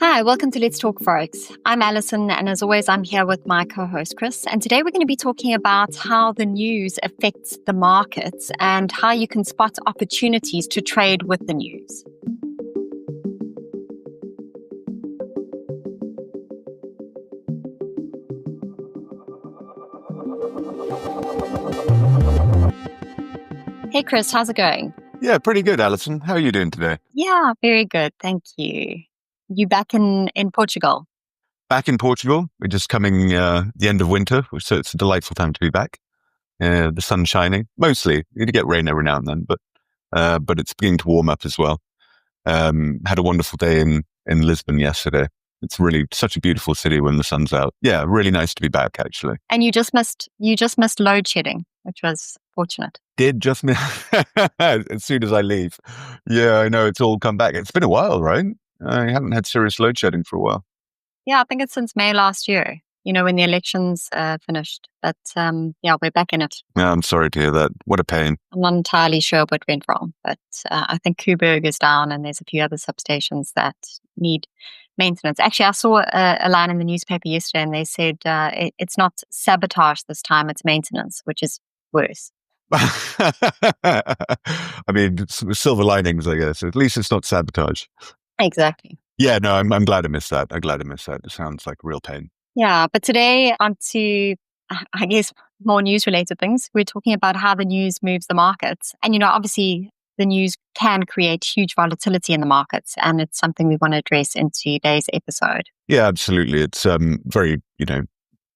Hi, welcome to Let's Talk Forex. I'm Alison, and as always, I'm here with my co-host Chris. And today we're going to be talking about how the news affects the markets and how you can spot opportunities to trade with the news. Hey Chris, how's it going? Yeah, pretty good, Alison. How are you doing today? Yeah, very good. Thank you. You back in Portugal? Back in Portugal. We're just coming the end of winter, so it's a delightful time to be back. The sun's shining. Mostly. You get rain every now and then, but it's beginning to warm up as well. Had a wonderful day in Lisbon yesterday. It's really such a beautiful city when the sun's out. Yeah, really nice to be back, actually. And you just missed load shedding, which was fortunate. Did just miss as soon as I leave. Yeah, I know, it's all come back. It's been a while, right? I haven't had serious load shedding for a while. Yeah, I think it's since May last year, when the elections finished. But yeah, we're back in it. Yeah, I'm sorry to hear that. What a pain. I'm not entirely sure what went wrong, but I think Coburg is down and there's a few other substations that need maintenance. Actually, I saw a line in the newspaper yesterday and they said it's not sabotage this time, it's maintenance, which is worse. I mean, silver linings, I guess. At least it's not sabotage. Exactly. Yeah, no, I'm glad I missed that. It sounds like a real pain. Yeah, but today on to, I guess, more news-related things. We're talking about how the news moves the markets. And, obviously the news can create huge volatility in the markets. And it's something we want to address in today's episode. Yeah, absolutely. It's very,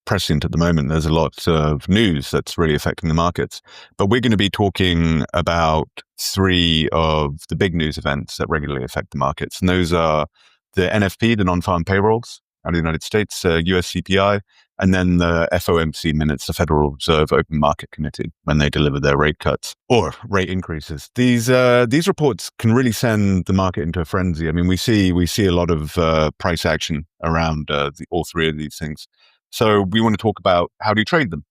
prescient at the moment. There's a lot of news that's really affecting the markets. But we're going to be talking about three of the big news events that regularly affect the markets. And those are the NFP, the non-farm payrolls out of the United States, US CPI, and then the FOMC minutes, the Federal Reserve Open Market Committee, when they deliver their rate cuts or rate increases. These reports can really send the market into a frenzy. I mean, we see a lot of price action around all three of these things. So we want to talk about how do you trade them,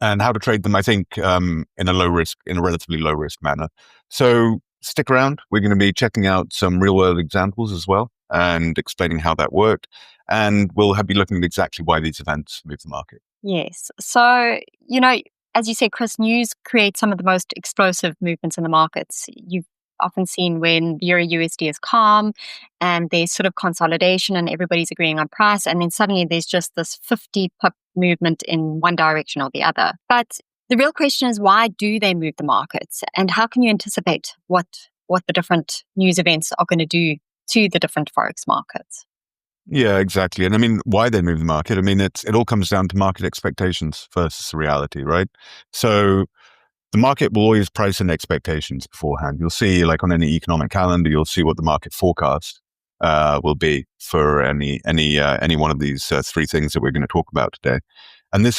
and how to trade them, I think, in a relatively low risk manner. So stick around. We're going to be checking out some real world examples as well and explaining how that worked. And we'll be looking at exactly why these events move the market. Yes. So, as you said, Chris, news creates some of the most explosive movements in the markets. You've often seen when the Euro USD is calm and there's sort of consolidation and everybody's agreeing on price. And then suddenly there's just this 50 pip movement in one direction or the other. But the real question is, why do they move the markets? And how can you anticipate what the different news events are going to do to the different Forex markets? Yeah, exactly. And I mean, why they move the market? I mean, it all comes down to market expectations versus reality, right? So the market will always price in expectations beforehand. You'll see, like on any economic calendar, you'll see what the market forecast will be for any one of these three things that we're going to talk about today. And this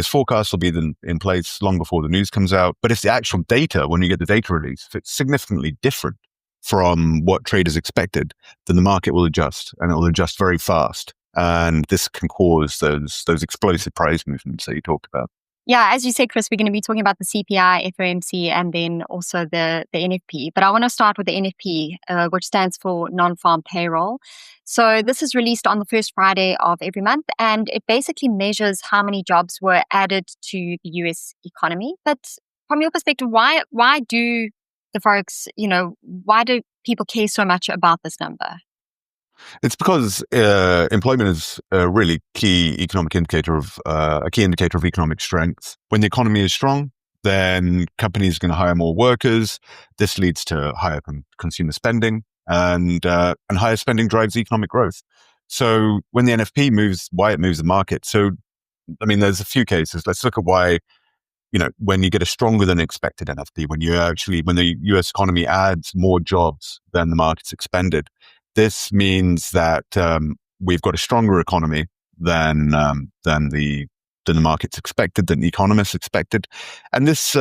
forecast will be in place long before the news comes out. But if the actual data, when you get the data release, if it's significantly different from what traders expected, then the market will adjust, and it will adjust very fast. And this can cause those explosive price movements that you talked about. Yeah, as you said, Chris, we're going to be talking about the CPI, FOMC, and then also the NFP. But I want to start with the NFP, which stands for non-farm payroll. So this is released on the first Friday of every month, and it basically measures how many jobs were added to the US economy. But from your perspective, why do the Forex, why do people care so much about this number? It's because employment is a really key indicator of economic strength. When the economy is strong, then companies are going to hire more workers. This leads to higher consumer spending, and higher spending drives economic growth. So when the NFP moves, why it moves the market. So, I mean, there's a few cases. Let's look at why. When you get a stronger than expected NFP, when the US economy adds more jobs than the market's expended, this means that we've got a stronger economy than the market's expected, than the economists expected, and this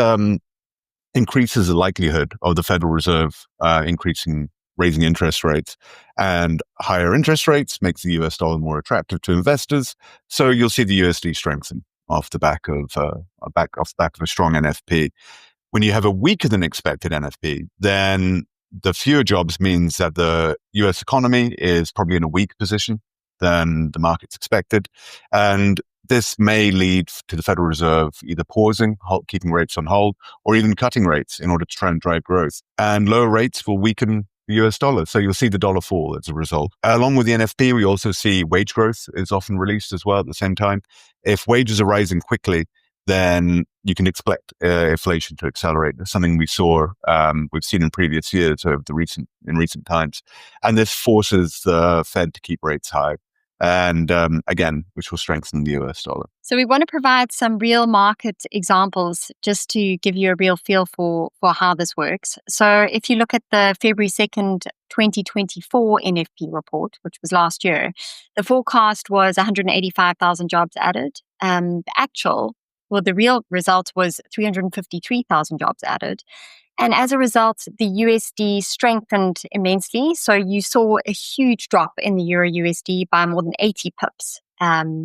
increases the likelihood of the Federal Reserve raising interest rates. And higher interest rates makes the US dollar more attractive to investors. So you'll see the USD strengthen off the back of a strong NFP. When you have a weaker than expected NFP, then the fewer jobs means that the US economy is probably in a weak position than the markets expected. And this may lead to the Federal Reserve either pausing, keeping rates on hold, or even cutting rates in order to try and drive growth. And lower rates will weaken the US dollar. So you'll see the dollar fall as a result. Along with the NFP, we also see wage growth is often released as well at the same time. If wages are rising quickly, then you can expect inflation to accelerate. That's something we've seen in previous years in recent times. And this forces the Fed to keep rates high. And again, which will strengthen the US dollar. So we want to provide some real market examples just to give you a real feel for how this works. So if you look at the February 2nd, 2024 NFP report, which was last year, the forecast was 185,000 jobs added. The real result was 353,000 jobs added. And as a result, the USD strengthened immensely. So you saw a huge drop in the Euro USD by more than 80 pips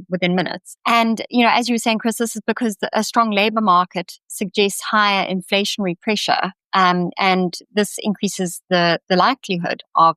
within minutes. And, as you were saying, Chris, this is because a strong labor market suggests higher inflationary pressure. And this increases the likelihood of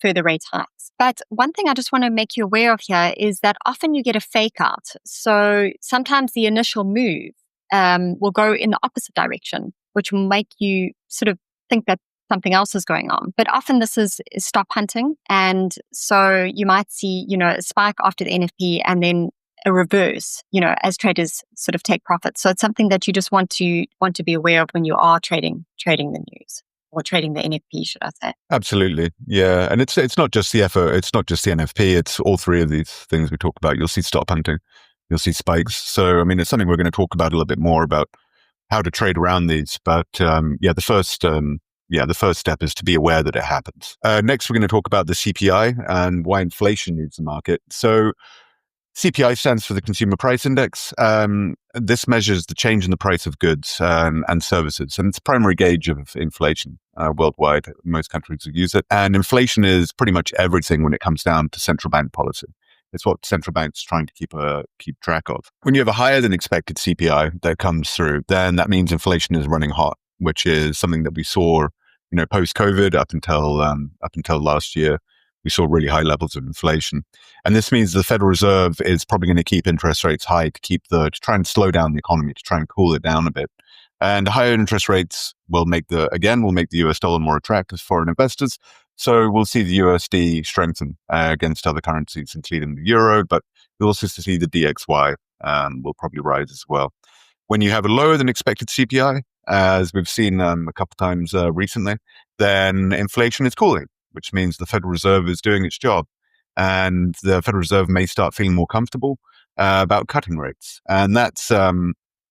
further rate hikes. But one thing I just want to make you aware of here is that often you get a fake out. So sometimes the initial move will go in the opposite direction, which will make you sort of think that something else is going on. But often this is stop hunting. And so you might see, a spike after the NFP and then a reverse, as traders sort of take profits. So it's something that you just want to be aware of when you are trading the news or trading the NFP, should I say. Absolutely. Yeah. And it's not just the it's not just the NFP, it's all three of these things we talked about. You'll see stop hunting, you'll see spikes. So, it's something we're going to talk about a little bit more about how to trade around these. But the first step is to be aware that it happens. Next, we're going to talk about the CPI and why inflation needs the market. So CPI stands for the Consumer Price Index. This measures the change in the price of goods and services, and it's a primary gauge of inflation worldwide. Most countries use it. And inflation is pretty much everything when it comes down to central bank policy. It's what central banks are trying to keep track of. When you have a higher than expected CPI that comes through, then that means inflation is running hot, which is something that we saw, post-COVID up until last year. We saw really high levels of inflation. And this means the Federal Reserve is probably going to keep interest rates high to try and slow down the economy, to try and cool it down a bit. And higher interest rates will make the US dollar more attractive to foreign investors. So we'll see the USD strengthen against other currencies, including the euro, but we'll also see the DXY will probably rise as well. When you have a lower than expected CPI, as we've seen a couple times recently, then inflation is cooling, which means the Federal Reserve is doing its job. And the Federal Reserve may start feeling more comfortable about cutting rates. And that's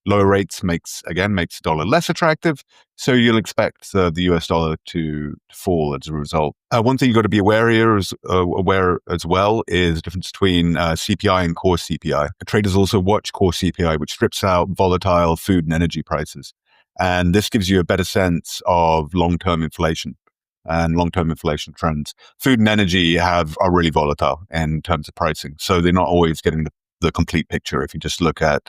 lower rates makes the dollar less attractive. So you'll expect the US dollar to fall as a result. One thing you've got to be aware as well is the difference between CPI and core CPI. Traders also watch core CPI, which strips out volatile food and energy prices. And this gives you a better sense of long-term inflation and long-term inflation trends. Food and energy are really volatile in terms of pricing. So they're not always getting the complete picture if you look at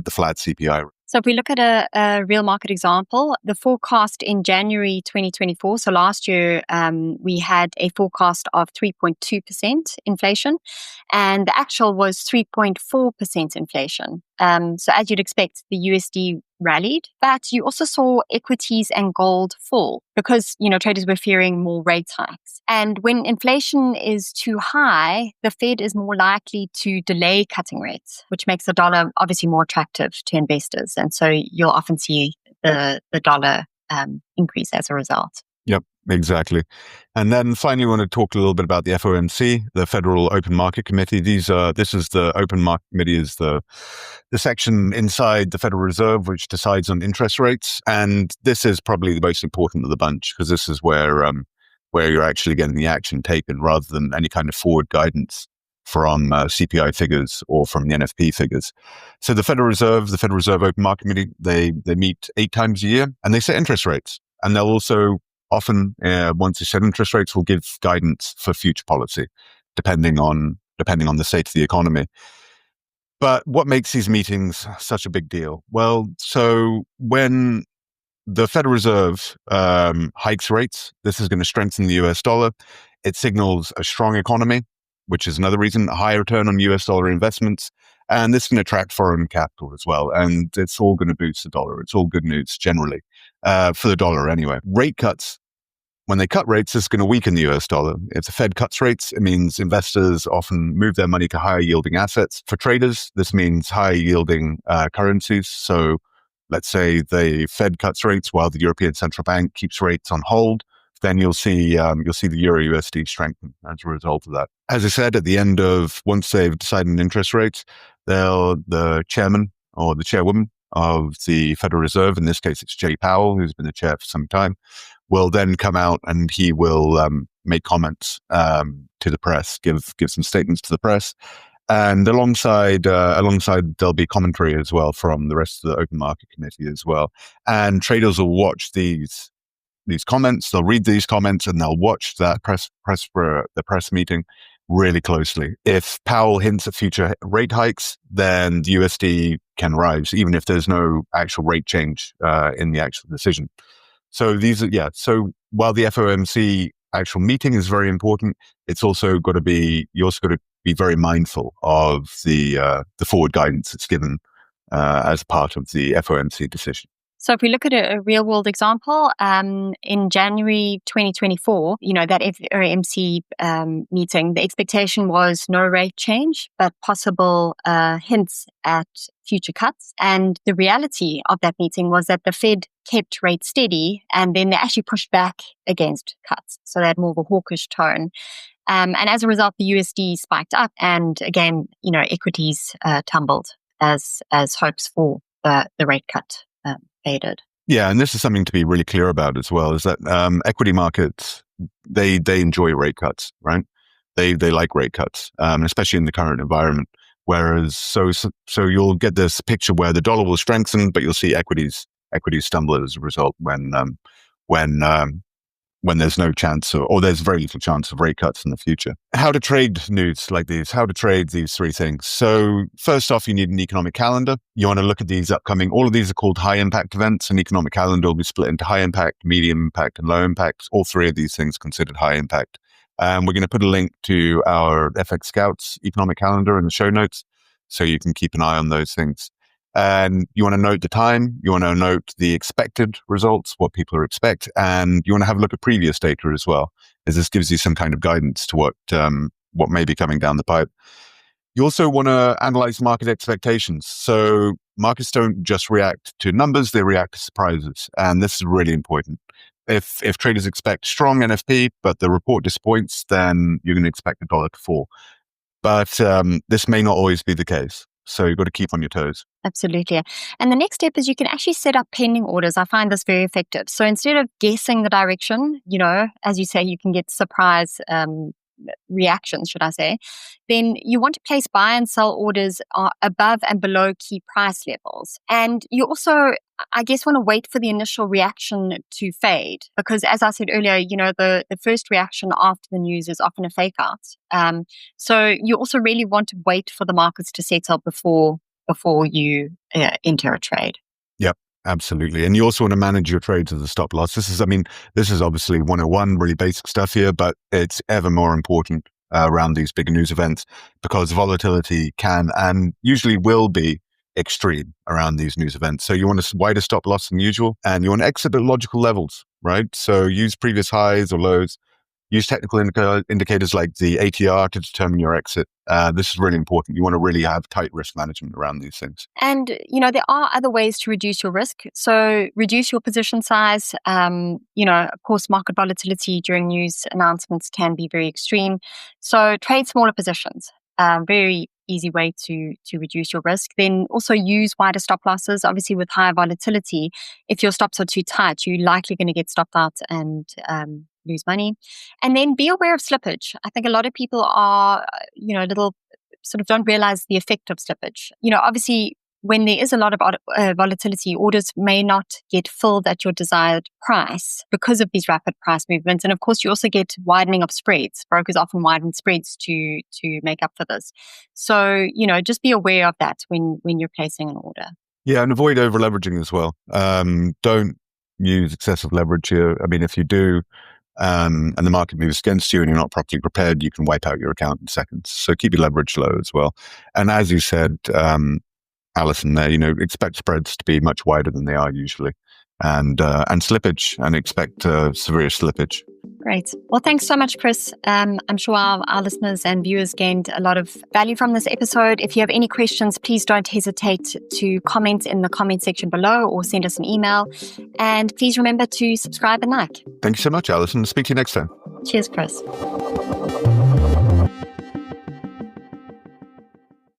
the flat CPI. So if we look at a real market example, the forecast in January 2024, so last year, we had a forecast of 3.2% inflation, and the actual was 3.4% inflation. So as you'd expect, the USD rallied, but you also saw equities and gold fall because, traders were fearing more rate hikes. And when inflation is too high, the Fed is more likely to delay cutting rates, which makes the dollar obviously more attractive to investors. And so you'll often see the dollar increase as a result. Yep, exactly. And then finally, we want to talk a little bit about the FOMC, the Federal Open Market Committee. This is the Open Market Committee is the section inside the Federal Reserve which decides on interest rates. And this is probably the most important of the bunch because this is where you're actually getting the action taken rather than any kind of forward guidance from CPI figures or from the NFP figures. So the Federal Reserve Open Market Committee, they meet 8 times a year and they set interest rates. And they'll also often, once they set interest rates, will give guidance for future policy, depending on the state of the economy. But what makes these meetings such a big deal? Well, so when the Federal Reserve hikes rates, this is going to strengthen the US dollar. It signals a strong economy, which is another reason, a high return on US dollar investments. And this can attract foreign capital as well. And it's all going to boost the dollar. It's all good news generally, for the dollar anyway. Rate cuts, when they cut rates, this is going to weaken the US dollar. If the Fed cuts rates, it means investors often move their money to higher yielding assets. For traders, this means higher yielding currencies. So let's say the Fed cuts rates while the European Central Bank keeps rates on hold, then you'll see the Euro USD strengthen as a result of that. As I said, at the end of, once they've decided on interest rates, the chairman or the chairwoman of the Federal Reserve, in this case it's Jay Powell, who's been the chair for some time, will then come out and he will make comments to the press, give some statements to the press. And alongside there'll be commentary as well from the rest of the open market committee as well. And traders will watch these comments, they'll read these comments, and they'll watch that the press meeting really closely. If Powell hints at future rate hikes, then the USD can rise, even if there's no actual rate change in the actual decision. So so while the FOMC actual meeting is very important, you also got to be very mindful of the forward guidance that's given as part of the FOMC decision. So if we look at a real world example, in January 2024, that FOMC meeting, the expectation was no rate change, but possible hints at future cuts. And the reality of that meeting was that the Fed kept rates steady, and then they actually pushed back against cuts. So they had more of a hawkish tone. And as a result, the USD spiked up, and again, equities tumbled as hopes for the rate cut faded. Yeah, and this is something to be really clear about as well, is that equity markets, they enjoy rate cuts, right? They like rate cuts, especially in the current environment. Whereas, so you'll get this picture where the dollar will strengthen, but you'll see equities stumble as a result when there's no chance or there's very little chance of rate cuts in the future. How to trade news like these, how to trade these three things. So first off, you need an economic calendar. You want to look at these upcoming, all of these are called high impact events. An economic calendar will be split into high impact, medium impact, and low impact. All three of these things considered high impact. We're going to put a link to our FxScouts Economic Calendar in the show notes, so you can keep an eye on those things. And you want to note the time, you want to note the expected results, what people are expect, and you want to have a look at previous data as well, as this gives you some kind of guidance to what may be coming down the pipe. You also want to analyze market expectations. So markets don't just react to numbers, they react to surprises. And this is really important. If traders expect strong NFP, but the report disappoints, then you're going to expect the dollar to fall. But this may not always be the case. So you've got to keep on your toes. Absolutely. And the next step is you can actually set up pending orders. I find this very effective. So instead of guessing the direction, as you say, you can get surprise reactions, should I say, then you want to place buy and sell orders above and below key price levels. And you also, I guess, want to wait for the initial reaction to fade, because as I said earlier, the first reaction after the news is often a fake out. So you also really want to wait for the markets to settle before you enter a trade. Yep. Absolutely. And you also want to manage your trades as a stop loss. This is obviously 101, really basic stuff here, but it's ever more important around these big news events, because volatility can and usually will be extreme around these news events. So you want a wider stop loss than usual, and you want to exit at logical levels, right? So use previous highs or lows. Use technical indicators like the ATR to determine your exit. This is really important. You want to really have tight risk management around these things. And, there are other ways to reduce your risk. So reduce your position size. Of course, market volatility during news announcements can be very extreme. So trade smaller positions. Very easy way to reduce your risk. Then also use wider stop losses. Obviously, with higher volatility, if your stops are too tight, you're likely going to get stopped out and lose money. And then be aware of slippage. I think a lot of people are, little sort of don't realize the effect of slippage. Obviously, when there is a lot of volatility, orders may not get filled at your desired price because of these rapid price movements. And of course, you also get widening of spreads. Brokers often widen spreads to make up for this. So, just be aware of that when you're placing an order. Yeah, and avoid over leveraging as well. Don't use excessive leverage here. I mean, if you do, and the market moves against you and you're not properly prepared, you can wipe out your account in seconds. So keep your leverage low as well. And as you said, Alison, there, expect spreads to be much wider than they are usually, and slippage, and expect severe slippage. Great. Well, thanks so much, Chris. I'm sure our listeners and viewers gained a lot of value from this episode. If you have any questions, please don't hesitate to comment in the comment section below or send us an email. And please remember to subscribe and like. Thank you so much, Alison. Speak to you next time. Cheers, Chris.